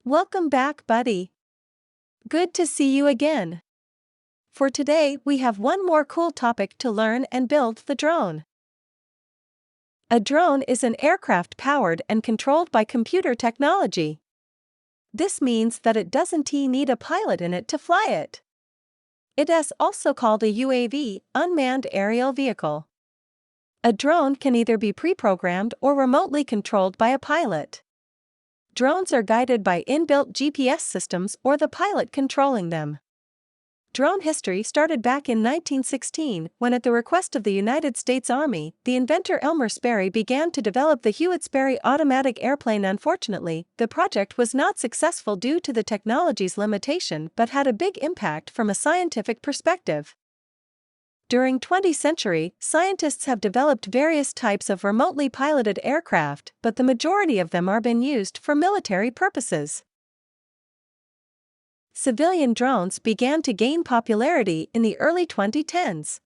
Welcome back, buddy. Good to see you again. For today, we have one more cool topic to learn and build: the drone. A drone is an aircraft powered and controlled by computer technology. This means that it doesn't need a pilot in it to fly it. It is also called a UAV, unmanned aerial vehicle. A drone can either be pre-programmed or remotely controlled by a pilot. Drones are guided by inbuilt GPS systems or the pilot controlling them. Drone history started back in 1916 when, at the request of the United States Army, the inventor Elmer Sperry began to develop the Hewitt-Sperry automatic airplane. Unfortunately, the project was not successful due to the technology's limitation but had a big impact from a scientific perspective. During the 20th century, scientists have developed various types of remotely piloted aircraft, but the majority of them are being used for military purposes. Civilian drones began to gain popularity in the early 2010s.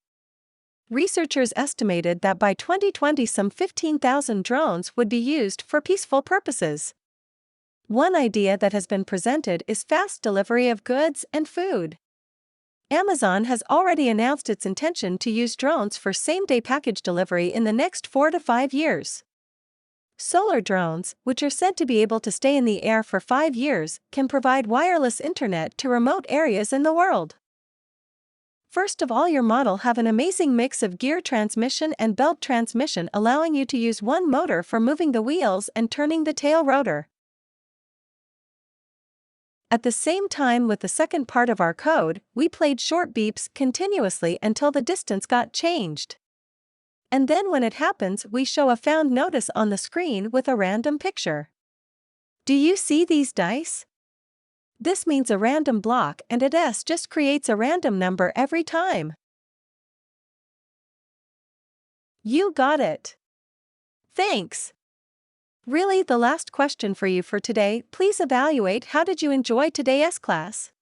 Researchers estimated that by 2020 some 15,000 drones would be used for peaceful purposes. One idea that has been presented is fast delivery of goods and food. Amazon has already announced its intention to use drones for same-day package delivery in the next 4 to 5 years. Solar drones, which are said to be able to stay in the air for 5 years, can provide wireless internet to remote areas in the world. First of all, your model have an amazing mix of gear transmission and belt transmission, allowing you to use one motor for moving the wheels and turning the tail rotor. At the same time with the second part of our code, we played short beeps continuously until the distance got changed. And then when it happens, we show a found notice on the screen with a random picture. Do you see these dice? This means a random block, and it just creates a random number every time. You got it. Thanks. Really, the last question for you for today: please evaluate how did you enjoy today's class?